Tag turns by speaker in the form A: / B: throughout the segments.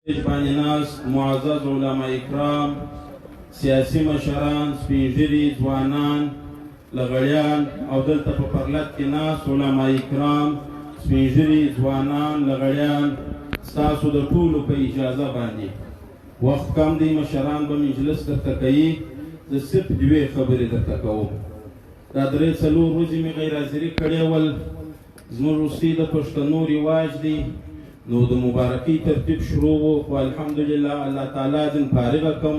A: باندې ناست معزز علما اکرام، سیاسي مشران، سپین ږیري ځوانان، لغړیان او دلته په پرلط کې ناست علما اکرام، سپین ږیري ځوانان، لغړیان، ستاسو د ټولو په اجازه باندې وخت کم دی، مشران به مجلس درته کوي، زه صرف دوې خبرې درته کوم. دا درې څلور ورځې مې غیر حاضري کړې ول، زموږ وروستي د پښتنو رواج دی، نو د مبارکۍ ترتیب شروع و، خو الحمدلله الله تعالی دین فارغه کم.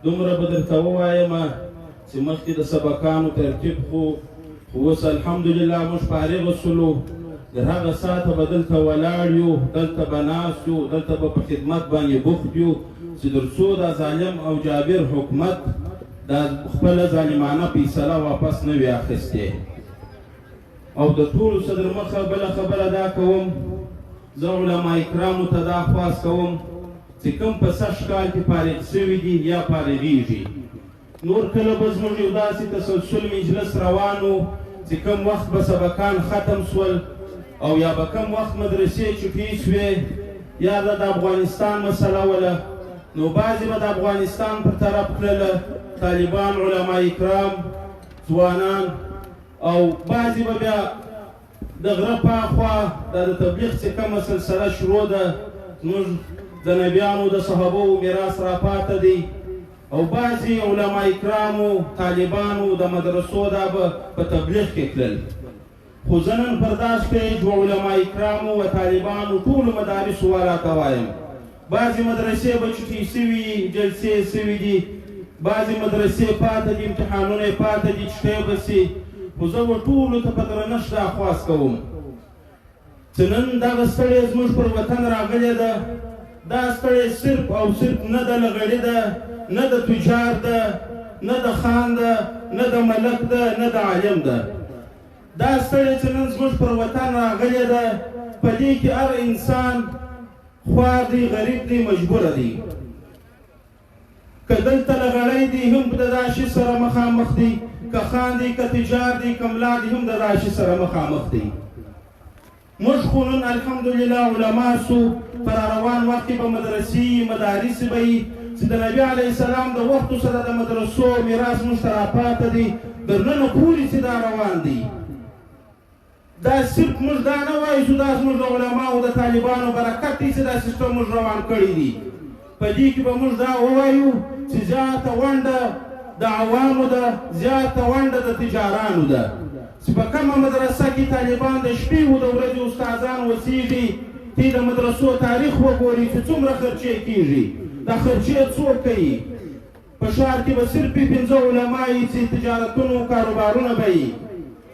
A: دومره به درته ووایم چې مخکې د سبقانو ترتیب خو اوس الحمدلله موږ فارغ شولو، د هغه ساعته به دلته ولاړ یو، دلته به ناست یو، دلته به په خدمت باندې بوخت یو چې تر څو دا ظالم او جابر حکومت دا خپله ظالمانه فیصله واپس نه وي اخیستې. او د ټولو څه در مخه بله خبره دا کوم، زه علما اکرامو ته دا خواست کوم چې کوم په سږ کال کې فارغ شوي دي یا فارغېږي، نور کله به زموږ یو داسې تسلسل مجلس روان و چې کوم وخت به سبقان ختم سول او یا به کوم وخت مدرسې چوپې شوې یا د افغانستان مسله وله، نو بعضې به د افغانستان پر طرف کړله طالبان، علما اکرام، ځوانان، او بعضې به بیا د غره پاخوا دا د تبلیغ چې کومه سلسله شروع ده، زموږ د نبیانو د صحابو میراث راپاته دی، او بعضې علما اکرامو، طالبانو د مدرسو دا به په تبلیغ کې تلل. خو زه نن پر دا سټیج و علما اکرامو و طالبانو ټولو مدارسو والا ته وایم، بعضې مدرسې به چوټې سوي، جلسې سوي دي، بعضې مدرسې پاته دي، امتحانونه یې پاته دي، چټۍ به سي. خو زه به ټولو ته په درنښت دا خواست کوم چې نن دغه ستړې زموږ پر وطن راغلې ده، دا ستړې صرف او صرف نه د لغړي ده، نه د تجار ده، نه د خان ده، نه د ملک ده، نه د عالم ده. دا ستړې چې نن زموږ پر وطن راغلې ده، په دې کې هر انسان خوار دی، غریب دی، مجبوره دی. که دلته لغړی دی هم د دا شي سره مخامخ دی، که خان دی، که تجار دی، که ملا دی هم د دا شي سره مخامخ دی. موږ خو نن الحمدلله علما سو، په راروان وخت کې به مدرسې مدارس به وي چې د نبي علیه السلام د وختو سره د مدرسو میراث موږ ته راپاته دی، تر ننه پورې چې دا روان دی. دا صرف موږ دا نه وایو چې دا زموږ د علماو د طالبانو برکت دی چې دا سیستم موږ روان کړی دی. په دې کې به موږ دا ووایو چې زیاته ونډه د عوامو ده، زیاته ونډه د تجارانو ده، چې په کومه مدرسه کې طالبان د شپې و د ورځې استادان اوسېږي، تی د مدرسو تاریخ وګوري چې څومره خرچې کېږي، دا خرچې څوک کوي. په ښار کې به صرف 15 علما یي چې تجارتونو کاروبارونه به یي،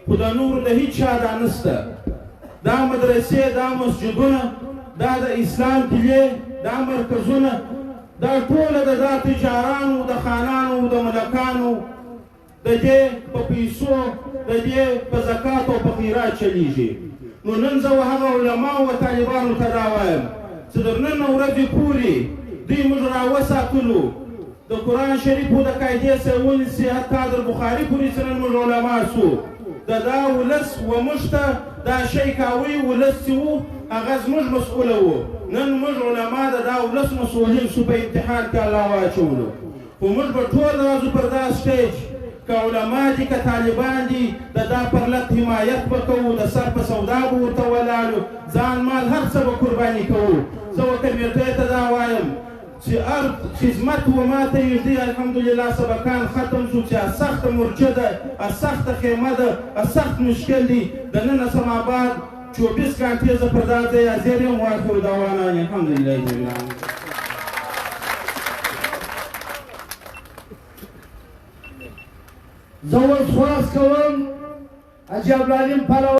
A: خو د نورو د هیڅ چا دا نشته. دا مدرسې، دا مسجدونه، دا د اسلام کلې، دا مرکزونه، دا ټوله د دا تجارانو، د خانانو، د ملکانو د دې په پیسو، د دې په زکات او په خیرات چلیږي. نو نن زه هغه علماو و طالبانو ته دا وایم چې تر نن ورځې پورې دوی موږ راوساتلو، د قرآن شریفو د قاعدې سره ونیسي، حتی در بخاري پورې چې نن موږ علما سو، د دا ولس و موږ ته دا شی کاوی، ولس چې و هغه زموږ مسؤوله و. نن موږ علما د دا ولس مسؤلین سو، په امتحان کې الله واچولو. خو موږ به ټول راځو پر دا سټیج، که علما دي که طالبان دي، د دا پرلط حمایت به کوو، د سر په سودا به ورته ولاړو، ځان مال هر څه به قرباني کوو. زه ورته کمیټې ته دا وایم چې هر خدمت و ما ته یږدي، الحمدلله سبقان ختم شو، چې سخته مرچه ده، سخته خیمه ده، سخت مشکل دی. د نن اسلام آباد 24 घंटे زه پر دا ځای حاضر یم. واخر دعوانا الحمدلله رب العالمین.
B: زه اوس خواست کوم حاجي عبدالعلیم